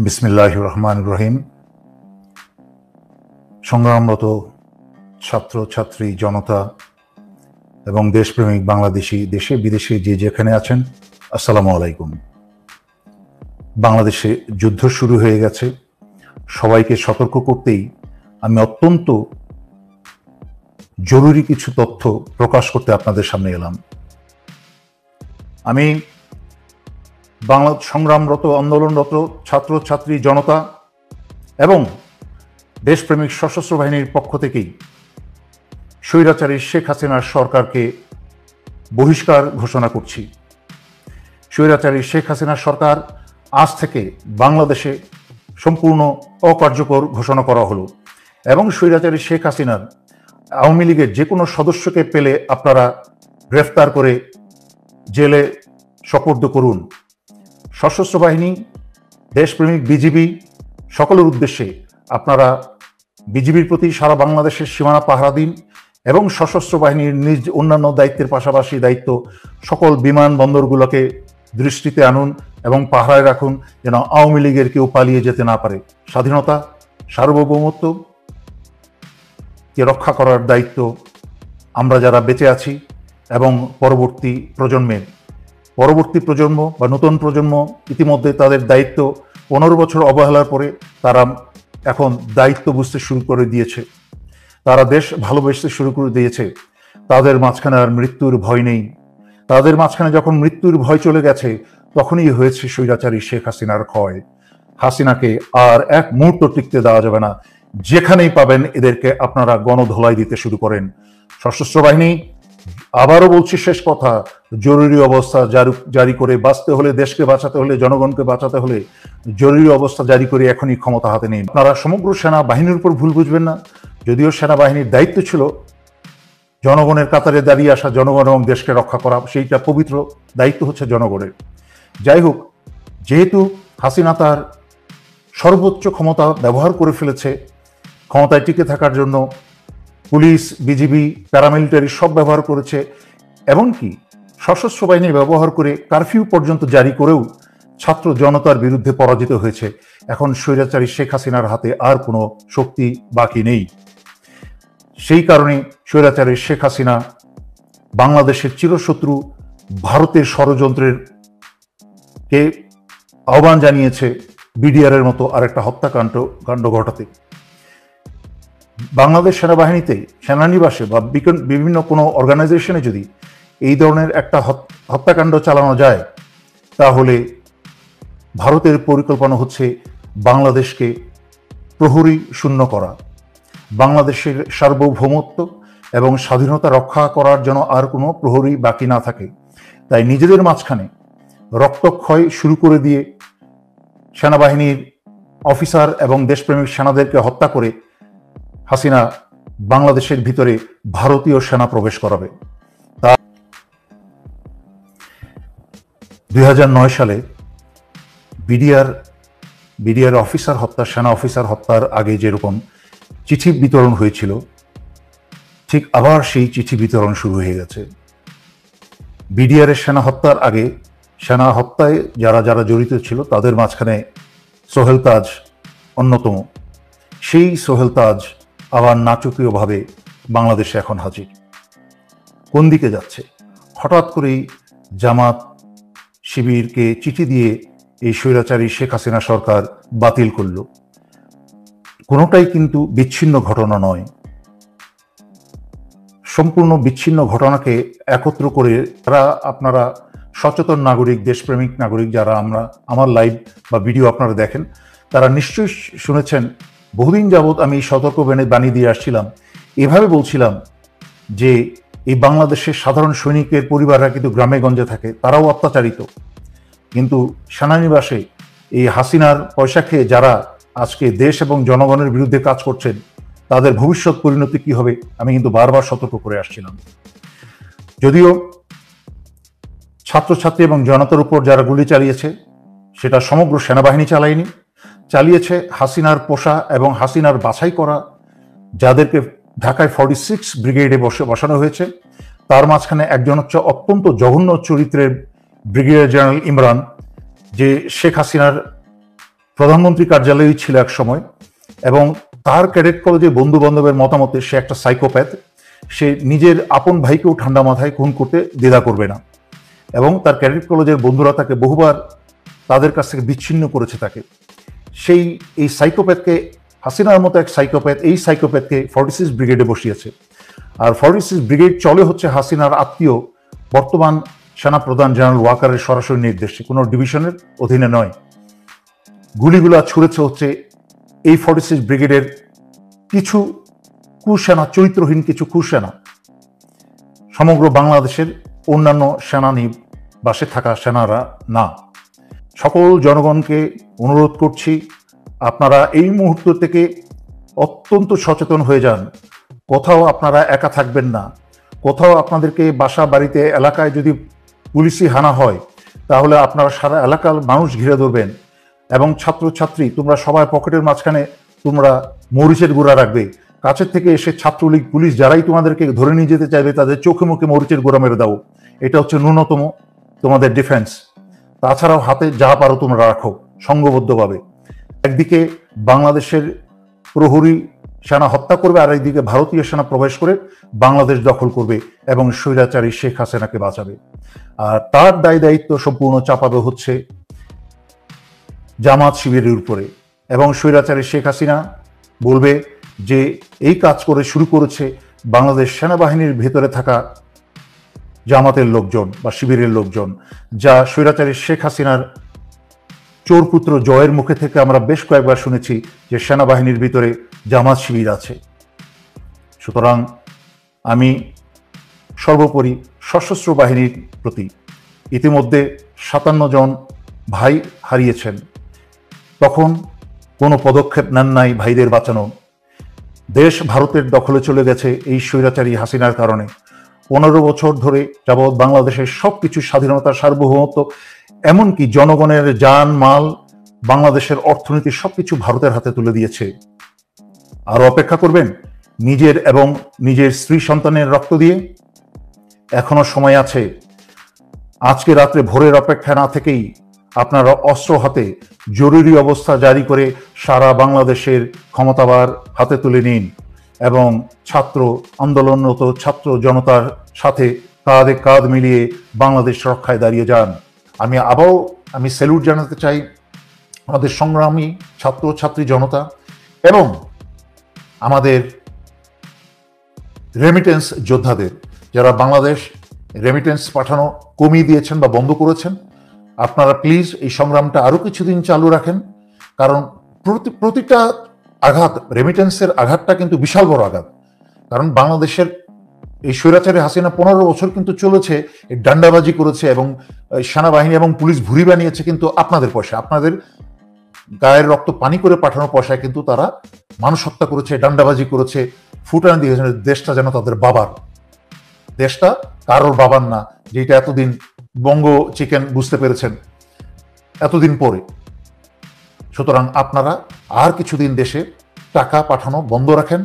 বিসমিল্লাহির রহমানির রহিম। সংগ্রামরত ছাত্র ছাত্রী জনতা এবং দেশপ্রেমিক বাংলাদেশি, দেশে বিদেশে যে যেখানে আছেন, আসসালামু আলাইকুম। বাংলাদেশে যুদ্ধ শুরু হয়ে গেছে। সবাইকে সতর্ক করতেই আমি অত্যন্ত জরুরি কিছু তথ্য প্রকাশ করতে আপনাদের সামনে এলাম। আমি বাংলা সংগ্রামরত, আন্দোলনরত ছাত্র ছাত্রী জনতা এবং দেশপ্রেমিক সশস্ত্র বাহিনীর পক্ষ থেকেই স্বৈরাচারী শেখ হাসিনার সরকারকে বহিষ্কার ঘোষণা করছি। স্বৈরাচারী শেখ হাসিনার সরকার আজ থেকে বাংলাদেশে সম্পূর্ণ অকার্যকর ঘোষণা করা হলো এবং স্বৈরাচারী শেখ হাসিনার আওয়ামী লীগের যে কোনো সদস্যকে পেলে আপনারা গ্রেফতার করে জেলে সোপর্দ করুন। সশস্ত্র বাহিনী, দেশপ্রেমিক বিজিবি সকলের উদ্দেশ্যে আপনারা বিজিবির প্রতি সারা বাংলাদেশের সীমানা পাহারা দিন এবং সশস্ত্র বাহিনীর নিজ অন্যান্য দায়িত্বের পাশাপাশি দায়িত্ব সকল বিমানবন্দরগুলোকে দৃষ্টিতে আনুন এবং পাহারায় রাখুন, যেন আওয়ামী লীগের কেউ পালিয়ে যেতে না পারে। স্বাধীনতা, সার্বভৌমত্বকে রক্ষা করার দায়িত্ব আমরা যারা বেঁচে আছি এবং পরবর্তী প্রজন্ম বা নতুন প্রজন্ম ইতিমধ্যে তাদের দায়িত্ব 15 বছর অবহেলার পরে তারা এখন দায়িত্ব বুঝতে শুরু করে দিয়েছে, তারা দেশ ভালোবাসতে শুরু করে দিয়েছে। তাদের মাঝখানে আর মৃত্যুর ভয় নেই। তাদের মাঝখানে যখন মৃত্যুর ভয় চলে গেছে, তখনই হয়েছে স্বৈরাচারী শেখ হাসিনার ক্ষয়। হাসিনাকে আর এক মুহূর্ত টিকতে দেওয়া যাবে না। যেখানেই পাবেন এদেরকে আপনারা গণধোলাই দিতে শুরু করেন। সশস্ত্র বাহিনী, আবারও বলছি, শেষ কথা, জরুরি অবস্থা জারি করে বাঁচতে হলে, দেশকে বাঁচাতে হলে, জনগণকে বাঁচাতে হলে জরুরি অবস্থা জারি করে এখনই ক্ষমতা হাতে নিন। আপনারা সমগ্র সেনাবাহিনীর উপর ভুল বুঝবেন না। যদিও সেনাবাহিনীর দায়িত্ব ছিল জনগণের কাতারে দাঁড়িয়ে আসা, জনগণ এবং দেশকে রক্ষা করা, সেইটা পবিত্র দায়িত্ব হচ্ছে জনগণের। যাই হোক, যেহেতু হাসিনা তার সর্বোচ্চ ক্ষমতা ব্যবহার করে ফেলেছে, ক্ষমতায় টিকে থাকার জন্য পুলিশ, বিজিবি, প্যারামিলিটারি সব ব্যবহার করেছে, এমনকি সশস্ত্র বাহিনী ব্যবহার করে কারফিউ পর্যন্ত জারি করেও ছাত্র জনতার বিরুদ্ধে পরাজিত হয়েছে। এখন স্বৈরাচারী শেখ হাসিনার হাতে আর কোনো শক্তি বাকি নেই। সেই কারণে স্বৈরাচারী শেখ হাসিনা বাংলাদেশের চিরশত্রু ভারতের ষড়যন্ত্রের কে আহ্বান জানিয়েছে বিডিআরের মতো আরেকটা হত্যাকাণ্ড ঘটাতে। বাংলাদেশ সেনাবাহিনীতে, সেনানিবাসে বা বিভিন্ন কোনো অর্গানাইজেশনে যদি এই ধরনের একটা হত্যাকাণ্ড চালানো যায়, তাহলে ভারতের পরিকল্পনা হচ্ছে বাংলাদেশকে প্রহরী শূন্য করা, বাংলাদেশের সার্বভৌমত্ব এবং স্বাধীনতা রক্ষা করার জন্য আর কোনো প্রহরী বাকি না থাকে। তাই নিজেদের মাঝখানে রক্তক্ষয় শুরু করে দিয়ে সেনাবাহিনীর অফিসার এবং দেশপ্রেমিক সেনাদেরকে হত্যা করে হাসিনা বাংলাদেশের ভিতরে ভারতীয় সেনা প্রবেশ করাবে। তা 2009 সালে বিডিআর অফিসার হত্যা, সেনা অফিসার হত্যার আগে যেরকম চিঠি বিতরণ হয়েছিল, ঠিক আবার সেই চিঠি বিতরণ শুরু হয়ে গেছে। বিডিআরের সেনা হত্যার আগে সেনা হত্যায় যারা যারা জড়িত ছিল তাদের মাঝখানে সোহেল তাজ অন্যতম। সেই সোহেল তাজ আবার নাটকীয়ভাবে বাংলাদেশে এখন হাজির। কোন দিকে যাচ্ছে? হঠাৎ করেই জামাত শিবিরকে চিঠি দিয়ে এই স্বৈরাচারী শেখ হাসিনা সরকার বাতিল করল। কোনোটাই কিন্তু বিচ্ছিন্ন ঘটনা নয়। সম্পূর্ণ বিচ্ছিন্ন ঘটনাকে একত্র করে আপনারা সচেতন নাগরিক, দেশপ্রেমিক নাগরিক যারা আমার লাইভ বা ভিডিও আপনারা দেখেন, তারা নিশ্চয়ই শুনেছেন। বহুদিন যাবৎ আমি সতর্ক বাণী দিয়ে আসছিলাম, এভাবে বলছিলাম যে এই বাংলাদেশের সাধারণ সৈনিকের পরিবাররা কিন্তু গ্রামে গঞ্জে থাকে, তারাও অত্যাচারিত। কিন্তু সেনানিবাসে এই হাসিনার পয়সা খেয়ে যারা আজকে দেশ এবং জনগণের বিরুদ্ধে কাজ করছেন, তাদের ভবিষ্যৎ পরিণতি কি হবে আমি কিন্তু বারবার সতর্ক করে আসছিলাম। যদিও ছাত্রছাত্রী এবং জনতার উপর যারা গুলি চালিয়েছে, সেটা সমগ্র সেনাবাহিনী চালিয়েছে হাসিনার পোষা এবং হাসিনার বাছাই করা যাদেরকে ঢাকায় 46 ব্রিগেডে বসানো হয়েছে। তার মাঝখানে একজন হচ্ছে অত্যন্ত জঘন্য চরিত্রের ব্রিগেডিয়ার জেনারেল ইমরান, যে শেখ হাসিনার প্রধানমন্ত্রী কার্যালয়েই ছিল এক সময়, এবং তার ক্যাডেট কলেজে বন্ধু বান্ধবের মতামতে সে একটা সাইকোপ্যাথ। সে নিজের আপন ভাইকেও ঠান্ডা মাথায় খুন করতে দ্বিধা করবে না, এবং তার ক্যাডেট কলেজের বন্ধুরা তাকে বহুবার তাদের কাছ থেকে বিচ্ছিন্ন করেছে তাকে। এই সাইকোপ্যাথকে, হাসিনার মতো এক সাইকোপ্যাথ, এই সাইকোপ্যাথকে 46 ব্রিগেডে বসিয়েছে। আর 46 ব্রিগেড চলে হচ্ছে হাসিনার আত্মীয় বর্তমান সেনাপ্রধান জেনারেল ওয়াকারের সরাসরি নির্দেশে, কোনো ডিভিশনের অধীনে নয়। গুলিগুলা ছুড়েছে হচ্ছে এই 46 ব্রিগেডের কিছু কুসেনা, চরিত্রহীন কিছু কুসেনা, সমগ্র বাংলাদেশের অন্যান্য সেনানিবাসে থাকা সেনারা না। সকল জনগণকে অনুরোধ করছি, আপনারা এই মুহূর্ত থেকে অত্যন্ত সচেতন হয়ে যান। কোথাও আপনারা একা থাকবেন না। কোথাও আপনাদেরকে বাসা বাড়িতে এলাকায় যদি পুলিশি হানা হয়, তাহলে আপনারা সারা এলাকার মানুষ ঘিরে ধরবেন, এবং ছাত্রছাত্রী তোমরা সবাই পকেটের মাঝখানে তোমরা মরিচের গুঁড়া রাখবে। কাছের থেকে এসে ছাত্রলীগ, পুলিশ যারাই তোমাদেরকে ধরে নিয়ে যেতে চাইবে, তাদের চোখে মুখে মরিচের গুঁড়া মেরে দাও। এটা হচ্ছে ন্যূনতম তোমাদের ডিফেন্স। তাছাড়াও হাতে যা পারো তোমরা রাখো সংঘবদ্ধভাবে। একদিকে বাংলাদেশের প্রহরী সেনা হত্যা করবে, আর একদিকে ভারতীয় সেনা প্রবেশ করে বাংলাদেশ দখল করবে এবং স্বৈরাচারী শেখ হাসিনাকে বাঁচাবে। আর তার দায় দায়িত্ব সম্পূর্ণ চাপাবে হচ্ছে জামাত শিবিরের উপরে, এবং স্বৈরাচারী শেখ হাসিনা বলবে যে এই কাজ করে শুরু করেছে বাংলাদেশ সেনাবাহিনীর ভেতরে থাকা জামাতের লোকজন বা শিবিরের লোকজন, যা স্বৈরাচারী শেখ হাসিনার চোরপুত্র জয়ের মুখে থেকে আমরা বেশ কয়েকবার শুনেছি যে সেনাবাহিনীর ভিতরে জামাত শিবির আছে। সুতরাং আমি সর্বোপরি সশস্ত্র বাহিনীর প্রতি, ইতিমধ্যে 57 জন ভাই হারিয়েছেন, তখন কোনো পদক্ষেপ নেন নাই ভাইদের বাঁচানো। দেশ ভারতের দখলে চলে গেছে এই স্বৈরাচারী হাসিনার কারণে। 15 বছর ধরে যাবৎ বাংলাদেশের সবকিছু, স্বাধীনতা, সার্বভৌমত্ব, এমনকি জনগণের জান মাল, বাংলাদেশের অর্থনীতি সবকিছু ভারতের হাতে তুলে দিয়েছে। আর অপেক্ষা করবেন নিজের এবং নিজের স্ত্রী সন্তানের রক্ত দিয়ে? এখনো সময় আছে। আজকে রাত্রে ভোরের অপেক্ষা না থেকেই আপনারা অস্ত্র হাতে জরুরি অবস্থা জারি করে সারা বাংলাদেশের ক্ষমতাবার হাতে তুলে নিন, এবং ছাত্র আন্দোলনরত ছাত্র জনতার সাথে কাঁধে কাঁধ মিলিয়ে বাংলাদেশ রক্ষায় দাঁড়িয়ে যান। আমি স্যালুট জানাতে চাই আমাদের সংগ্রামী ছাত্র ছাত্রী জনতা এবং আমাদের রেমিটেন্স যোদ্ধাদের, যারা বাংলাদেশ রেমিটেন্স পাঠানো কমিয়ে দিয়েছেন বা বন্ধ করেছেন। আপনারা প্লিজ এই সংগ্রামটা আরো কিছুদিন চালু রাখেন, কারণ প্রতিটা আঘাত, রেমিটেন্সের আঘাতটা কিন্তু বিশাল বড় আঘাত। কারণ বাংলাদেশের এই স্বৈরাচারী হাসিনা 15 বছর কিন্তু চলেছে, ডান্ডাবাজি করেছে, এবং সেনাবাহিনী এবং পুলিশ ভুরি বানিয়েছে কিন্তু আপনাদের পয়সা, আপনাদের গায়ের রক্ত পানি করে পাঠানোর পয়সায় কিন্তু তারা মানুষ হত্যা করেছে, ডান্ডাবাজি করেছে, ফুটানো দিয়েছে। দেশটা যেন তাদের বাবার, দেশটা কারোর বাবার না, যেটা এতদিন বঙ্গ চিকেন বুঝতে পেরেছেন এতদিন পরে। সুতরাং আপনারা আর কিছুদিন দেশে টাকা পাঠানো বন্ধ রাখেন।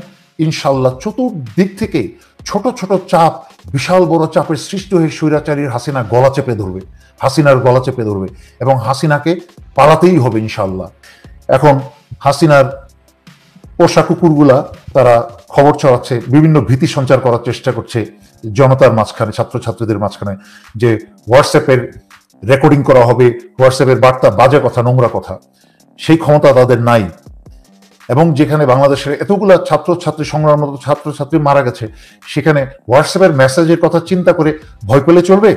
ইনশাল্লাহ চতুর্দিক থেকে ছোট ছোট চাপ, বিশাল বড় চাপের সৃষ্টি হয়ে স্বৈরাচারীর হাসিনার গলা চেপে ধরবে, এবং হাসিনাকে পালাতেই হবে ইনশাল্লাহ। এখন হাসিনার পোষা কুকুরগুলা তারা খবর ছড়াচ্ছে, বিভিন্ন ভীতি সঞ্চার করার চেষ্টা করছে জনতার মাঝখানে, ছাত্রছাত্রীদের মাঝখানে, যে হোয়াটসঅ্যাপের রেকর্ডিং করা হবে, হোয়াটসঅ্যাপের বার্তা, বাজে কথা, নোংরা কথা, সেই ক্ষমতা তাদের নাই। এবং যেখানে বাংলাদেশের এতগুলা ছাত্রছাত্রী, সংগ্রামরত ছাত্রছাত্রী মারা গেছে, সেখানে হোয়াটসঅ্যাপের মেসেজের কথা চিন্তা করে ভয় পেলে চলবে?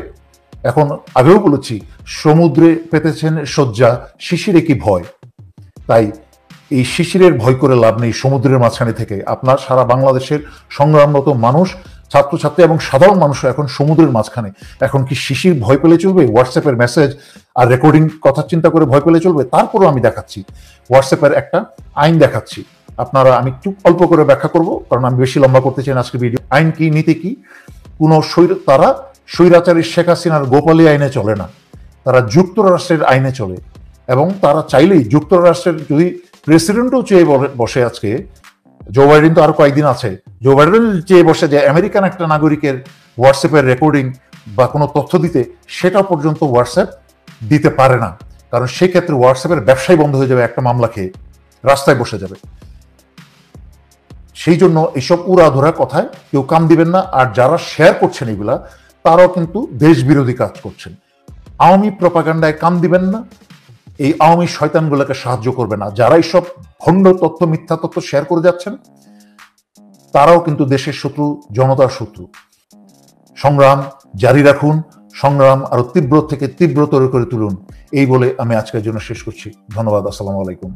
এখন আগেও বলেছি, সমুদ্রে পেতেছেন শয্যা, শিশিরে কি ভয়। তাই এই শিশিরের ভয় করে লাভ নেই। সমুদ্রের মাঝখানে থেকে আপনার সারা বাংলাদেশের সংগ্রামরত মানুষ, ছাত্রছাত্রী এবং সাধারণ মানুষ এখন সমুদ্রের মাঝখানে। এখন কি শিশির ভয় পেলে চলবে? হোয়াটসঅ্যাপের মেসেজ আর রেকর্ডিং কথা চিন্তা করে ভয় পেলে চলবে? তারপরও আমি দেখাচ্ছি হোয়াটসঅ্যাপের একটা আইন দেখাচ্ছি। আপনারা, আমি একটু অল্প করে ব্যাখ্যা করব, কারণ আমি বেশি লম্বা করতে চাই না আজকে ভিডিও। আইন কি, নীতি কি? তারা স্বৈরাচারী শেখ হাসিনার গোপালী আইনে চলে না, তারা যুক্তরাষ্ট্রের আইনে চলে। এবং তারা চাইলেই যুক্তরাষ্ট্রের, যদি প্রেসিডেন্টও চেয়ে বসে, আজকে জো বাইডেন তো আরো কয়েকদিন আছে, জো বাইডেন চেয়ে বসে যে আমেরিকান একটা নাগরিকের হোয়াটসঅ্যাপের রেকর্ডিং বা কোনো তথ্য দিতে, সেটা পর্যন্ত হোয়াটসঅ্যাপ দিতে পারে না। কারণ সেক্ষেত্রে হোয়াটসঅ্যাপের ব্যবসায় বন্ধ হয়ে যাবে, একটা মামলা খেয়ে রাস্তায় বসে যাবে। সেই জন্য এইসব উড়াধরা কথায় কেউ কান দিবেন না। আর যারা শেয়ার করছেন এগুলা, তারাও কিন্তু দেশ বিরোধী কাজ করছেন। আওয়ামী প্রপাগান্ডায় কান দিবেন না, এই আওয়ামী শয়তানগুলোকে সাহায্য করবে না। যারা এইসব ভণ্ড তথ্য, মিথ্যা তথ্য শেয়ার করে যাচ্ছেন, তারাও কিন্তু দেশের শত্রু, জনতার শত্রু। সংগ্রাম জারি রাখুন, সংগ্রাম আরো তীব্র থেকে তীব্রতর করে তুলুন, এই বলে আমি আজকের জন্য শেষ করছি। ধন্যবাদ। আসসালামু আলাইকুম।